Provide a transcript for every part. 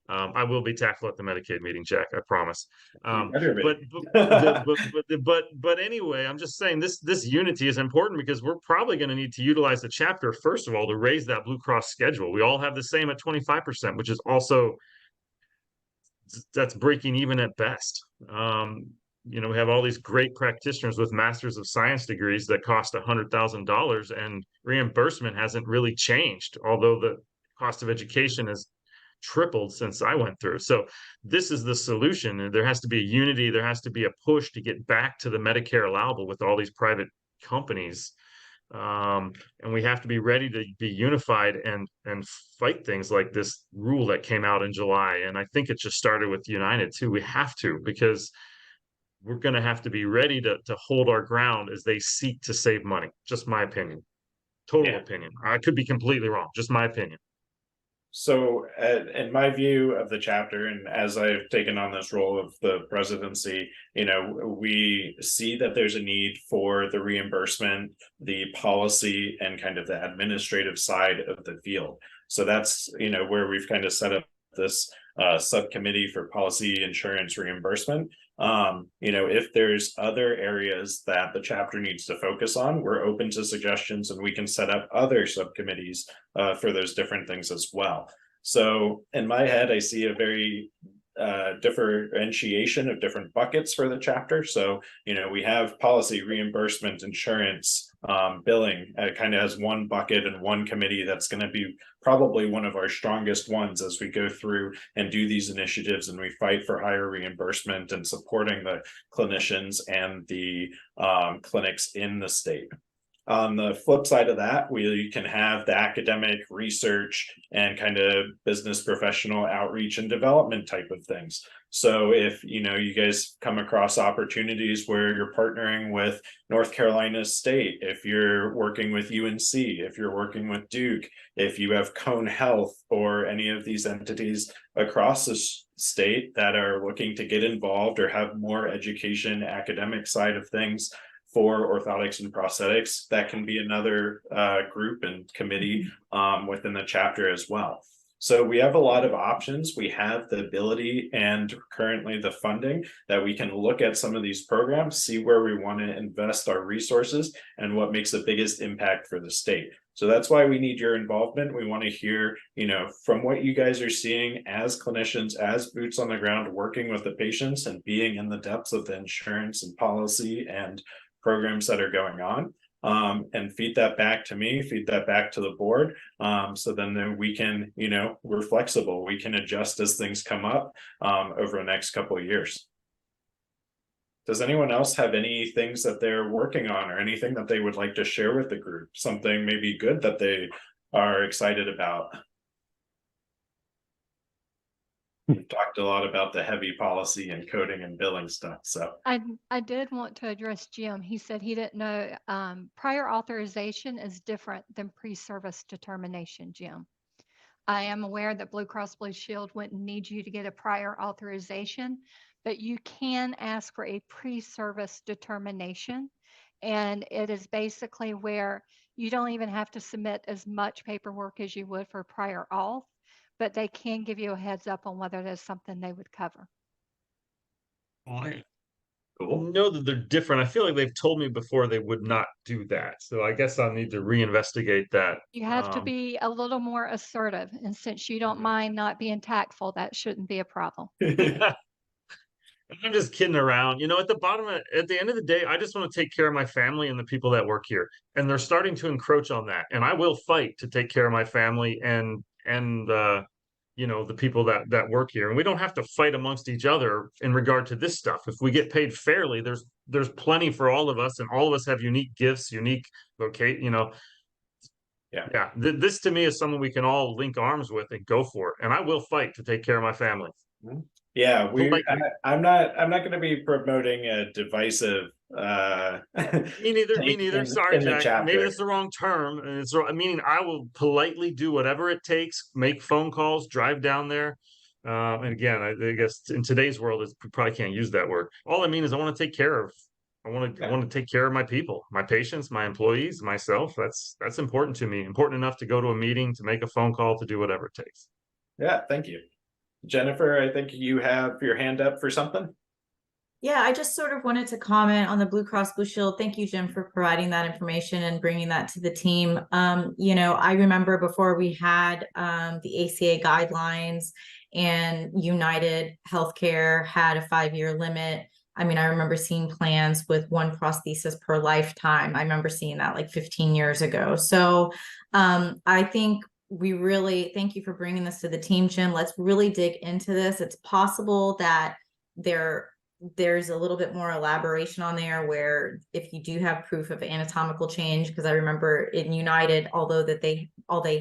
I will be tactful at the Medicaid meeting, Jack. I promise. You better But be. but anyway, I'm just saying this unity is important because we're probably going to need to utilize the chapter first of all to raise that Blue Cross schedule. We all have the same at 25%, which is also that's breaking even at best. We have all these great practitioners with masters of science degrees that cost $100,000, and reimbursement hasn't really changed, although the cost of education has tripled since I went through. So this is the solution. And there has to be a unity. There has to be a push to get back to the Medicare allowable with all these private companies. And we have to be ready to be unified and fight things like this rule that came out in July. And I think it just started with United too. We have to, because we're going to have to be ready to hold our ground as they seek to save money. Just my opinion. Total Yeah. opinion. I could be completely wrong. Just my opinion. So, in my view of the chapter, and as I've taken on this role of the presidency, we see that there's a need for the reimbursement, the policy, and kind of the administrative side of the field. So that's where we've kind of set up this subcommittee for policy insurance reimbursement. If there's other areas that the chapter needs to focus on, we're open to suggestions, and we can set up other subcommittees for those different things as well. So in my head, I see a very differentiation of different buckets for the chapter. So, we have policy, reimbursement, insurance, billing. It kind of has one bucket and one committee that's going to be probably one of our strongest ones as we go through and do these initiatives and we fight for higher reimbursement and supporting the clinicians and the clinics in the state. On the flip side of that, we can have the academic research and kind of business professional outreach and development type of things. So if you guys come across opportunities where you're partnering with North Carolina State, if you're working with UNC, if you're working with Duke, if you have Cone Health or any of these entities across the state that are looking to get involved or have more education, academic side of things for orthotics and prosthetics, that can be another group and committee within the chapter as well. So we have a lot of options. We have the ability and currently the funding that we can look at some of these programs, see where we want to invest our resources and what makes the biggest impact for the state. So that's why we need your involvement. We want to hear, from what you guys are seeing as clinicians, as boots on the ground, working with the patients and being in the depths of the insurance and policy and programs that are going on, and feed that back to me, feed that back to the board. So then we can, we're flexible. We can adjust as things come up over the next couple of years. Does anyone else have any things that they're working on or anything that they would like to share with the group? Something maybe good that they are excited about? We've talked a lot about the heavy policy and coding and billing stuff. So I did want to address Jim. He said he didn't know prior authorization is different than pre-service determination, Jim. I am aware that Blue Cross Blue Shield wouldn't need you to get a prior authorization, but you can ask for a pre-service determination. And it is basically where you don't even have to submit as much paperwork as you would for prior auth, but they can give you a heads up on whether there's something they would cover. I cool. know that they're different. I feel like they've told me before they would not do that. So I guess I'll need to reinvestigate that. You have to be a little more assertive. And since you don't mind not being tactful, that shouldn't be a problem. I'm just kidding around. At the end of the day, I just want to take care of my family and the people that work here. And they're starting to encroach on that. And I will fight to take care of my family and the people that work here. And we don't have to fight amongst each other in regard to this stuff. If we get paid fairly, there's plenty for all of us, and all of us have unique gifts, unique locate, yeah. This to me is something we can all link arms with and go for it. And I will fight to take care of my family. Yeah, Like, I'm not going to be promoting a divisive me neither. Sorry, in the Jack. chapter. Maybe that's the wrong term. And it's meaning I will politely do whatever it takes, make phone calls, drive down there. And again, I guess in today's world, we probably can't use that word. All I mean is I want to take care of. I want to take care of my people, my patients, my employees, myself. That's important to me. Important enough to go to a meeting, to make a phone call, to do whatever it takes. Yeah, thank you. Jennifer, I think you have your hand up for something. Yeah, I just sort of wanted to comment on the Blue Cross Blue Shield. Thank you, Jim, for providing that information and bringing that to the team. I remember before we had the ACA guidelines and United Healthcare had a 5-year limit. I mean, I remember seeing plans with one prosthesis per lifetime. I remember seeing that like 15 years ago. So I think we really thank you for bringing this to the team, Jim. Let's really dig into this. It's possible that there's a little bit more elaboration on there where if you do have proof of anatomical change, because I remember in United, although they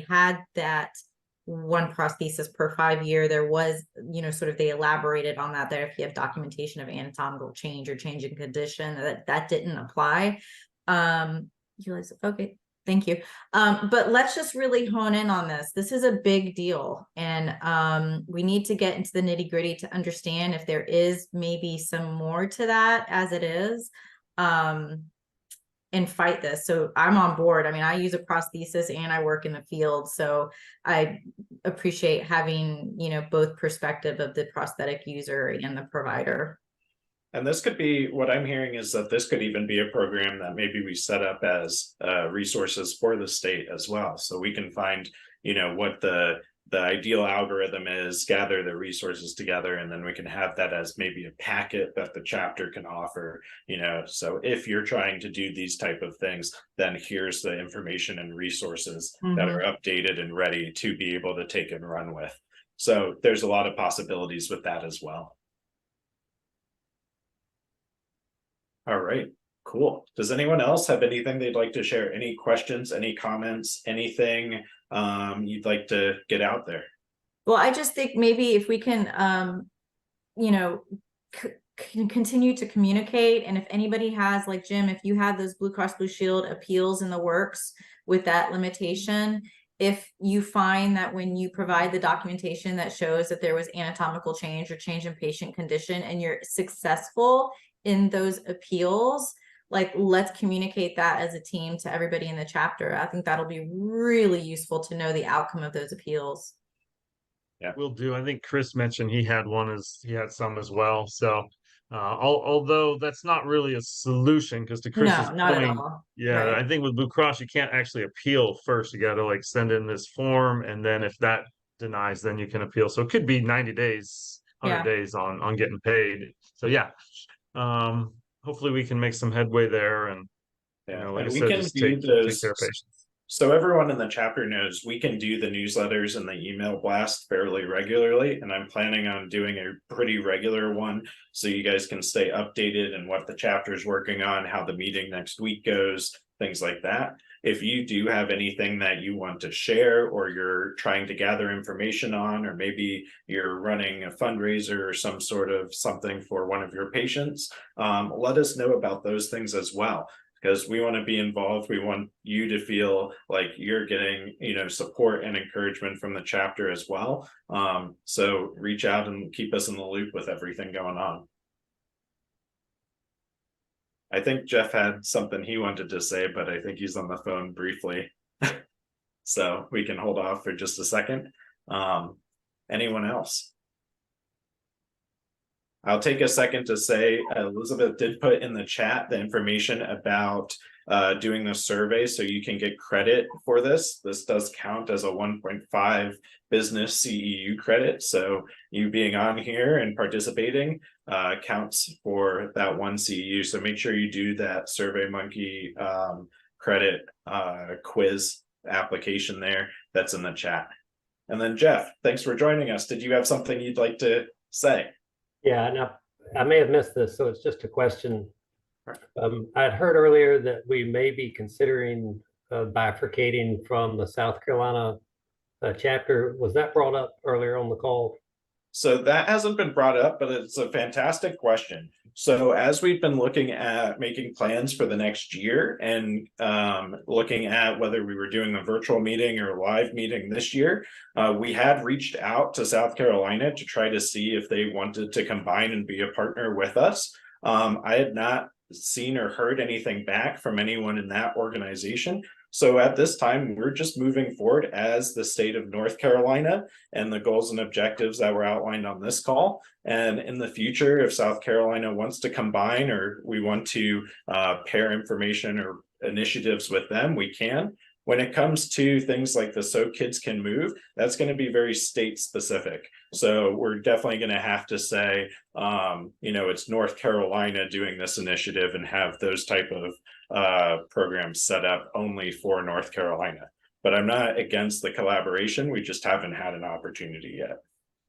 had that one prosthesis per 5 year, there was, sort of they elaborated on that there if you have documentation of anatomical change or change in condition, that didn't apply. Okay. Thank you. But let's just really hone in on this. This is a big deal. And we need to get into the nitty gritty to understand if there is maybe some more to that as it is, and fight this. So I'm on board. I mean, I use a prosthesis and I work in the field. So I appreciate having, both perspective of the prosthetic user and the provider. And this could be, what I'm hearing is that this could even be a program that maybe we set up as resources for the state as well. So we can find, what the ideal algorithm is, gather the resources together, and then we can have that as maybe a packet that the chapter can offer, so if you're trying to do these type of things, then here's the information and resources that are updated and ready to be able to take and run with. So there's a lot of possibilities with that as well. All right, cool. Does anyone else have anything they'd like to share? Any questions, any comments, anything you'd like to get out there? Well, I just think maybe if we can, continue to communicate. And if anybody has, like Jim, if you have those Blue Cross Blue Shield appeals in the works with that limitation, if you find that when you provide the documentation that shows that there was anatomical change or change in patient condition and you're successful in those appeals, like let's communicate that as a team to everybody in the chapter. I think that'll be really useful to know the outcome of those appeals. Yeah, will do. I think Chris mentioned he had some as well. So although that's not really a solution, because to Chris's not point, at all. yeah, Right. I think with Blue Cross you can't actually appeal first. You got to like send in this form, and then if that denies, then you can appeal. So it could be 90 days, 100 days on getting paid. So yeah. Hopefully we can make some headway there, and like I said, just take care of patients. So everyone in the chapter knows we can do the newsletters and the email blast fairly regularly, and I'm planning on doing a pretty regular one so you guys can stay updated and what the chapter is working on, how the meeting next week goes, things like that. If you do have anything that you want to share, or you're trying to gather information on, or maybe you're running a fundraiser or some sort of something for one of your patients, let us know about those things as well, because we want to be involved. We want you to feel like you're getting, support and encouragement from the chapter as well. So reach out and keep us in the loop with everything going on. I think Jeff had something he wanted to say, but I think he's on the phone briefly. So we can hold off for just a second. Anyone else? I'll take a second to say Elizabeth did put in the chat the information about doing the survey, so you can get credit for this. This does count as a 1.5 business CEU credit. So you being on here and participating counts for that one CEU. So make sure you do that SurveyMonkey credit quiz application there that's in the chat. And then Jeff, thanks for joining us. Did you have something you'd like to say? Yeah, now I may have missed this, so it's just a question. I'd heard earlier that we may be considering bifurcating from the South Carolina chapter. Was that brought up earlier on the call? So that hasn't been brought up, but it's a fantastic question. So as we've been looking at making plans for the next year and looking at whether we were doing a virtual meeting or a live meeting this year, we had reached out to South Carolina to try to see if they wanted to combine and be a partner with us. I had not seen or heard anything back from anyone in that organization. So at this time, we're just moving forward as the state of North Carolina and the goals and objectives that were outlined on this call. And in the future, if South Carolina wants to combine, or we want to pair information or initiatives with them, we can. When it comes to things like the So Kids Can Move, that's going to be very state specific. So we're definitely going to have to say, it's North Carolina doing this initiative and have those type of programs set up only for North Carolina. But I'm not against the collaboration. We just haven't had an opportunity yet.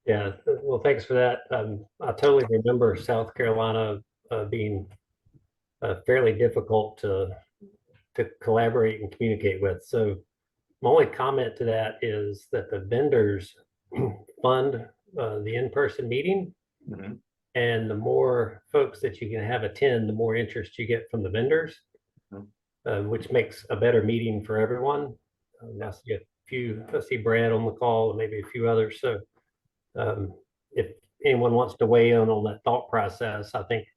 Yeah, well, thanks for that. I totally remember South Carolina being fairly difficult to collaborate and communicate with. So my only comment to that is that the vendors fund the in-person meeting. Mm-hmm. And the more folks that you can have attend, the more interest you get from the vendors, which makes a better meeting for everyone. I see Brad on the call and maybe a few others. So if anyone wants to weigh in on that thought process, I think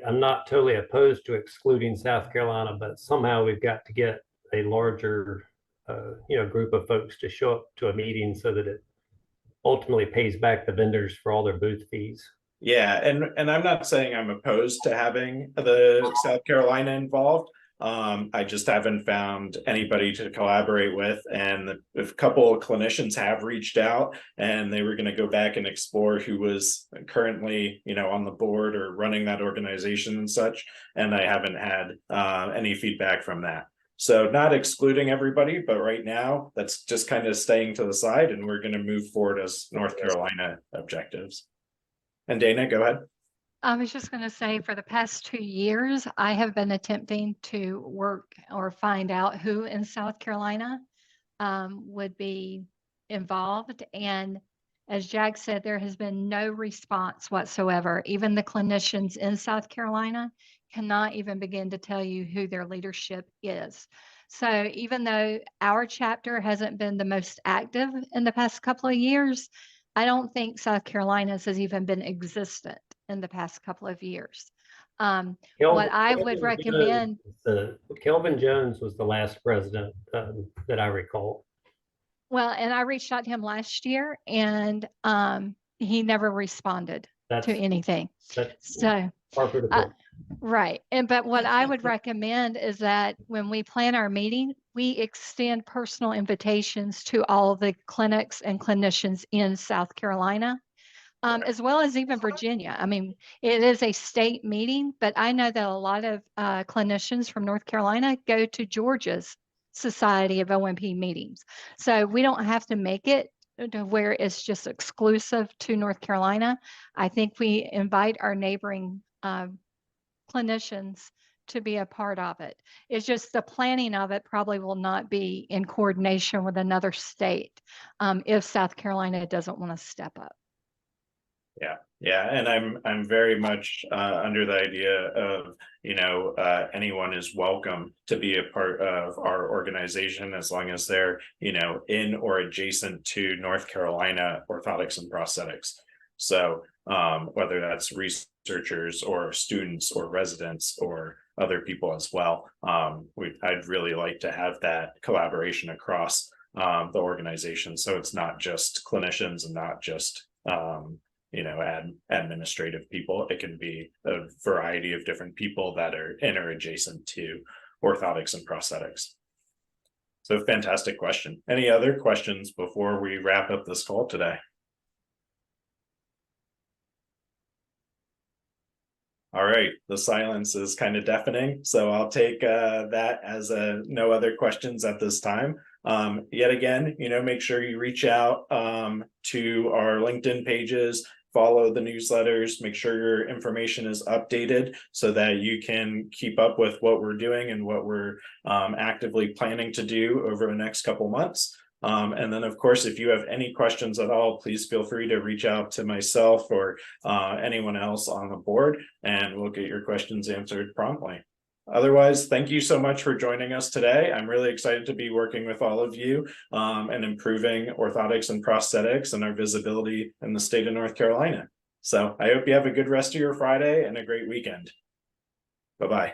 I'm not totally opposed to excluding South Carolina, but somehow we've got to get a larger, group of folks to show up to a meeting so that it ultimately pays back the vendors for all their booth fees. Yeah, and I'm not saying I'm opposed to having the South Carolina involved. I just haven't found anybody to collaborate with, and a couple of clinicians have reached out, and they were going to go back and explore who was currently, on the board or running that organization and such, and I haven't had any feedback from that. So not excluding everybody, but right now that's just kind of staying to the side, and we're going to move forward as North Carolina objectives. And Dana, go ahead. I was just going to say, for the past 2 years, I have been attempting to work or find out who in South Carolina would be involved. And as Jack said, there has been no response whatsoever. Even the clinicians in South Carolina cannot even begin to tell you who their leadership is. So even though our chapter hasn't been the most active in the past couple of years, I don't think South Carolina's has even been existent in the past couple of years. What I would recommend. Kelvin Jones was the last president that I recall. Well, and I reached out to him last year, and he never responded to anything. So, right. But what I would recommend is that when we plan our meeting, we extend personal invitations to all the clinics and clinicians in South Carolina, as well as even Virginia. I mean, it is a state meeting, but I know that a lot of clinicians from North Carolina go to Georgia's Society of OMP meetings. So we don't have to make it to where it's just exclusive to North Carolina. I think we invite our neighboring clinicians to be a part of it. It's just the planning of it probably will not be in coordination with another state if South Carolina doesn't want to step up. Yeah, and I'm very much under the idea of anyone is welcome to be a part of our organization as long as they're in or adjacent to North Carolina orthotics and prosthetics. So whether that's researchers or students or residents or other people as well, I'd really like to have that collaboration across the organization, so it's not just clinicians and not just administrative people. It can be a variety of different people that are in or adjacent to orthotics and prosthetics. So fantastic question. Any other questions before we wrap up this call today? All right, the silence is kind of deafening, so I'll take that as no other questions at this time. Yet again, make sure you reach out to our LinkedIn pages, follow the newsletters, make sure your information is updated so that you can keep up with what we're doing and what we're actively planning to do over the next couple months. And then, of course, if you have any questions at all, please feel free to reach out to myself or anyone else on the board, and we'll get your questions answered promptly. Otherwise, thank you so much for joining us today. I'm really excited to be working with all of you and improving orthotics and prosthetics and our visibility in the state of North Carolina. So I hope you have a good rest of your Friday and a great weekend. Bye-bye.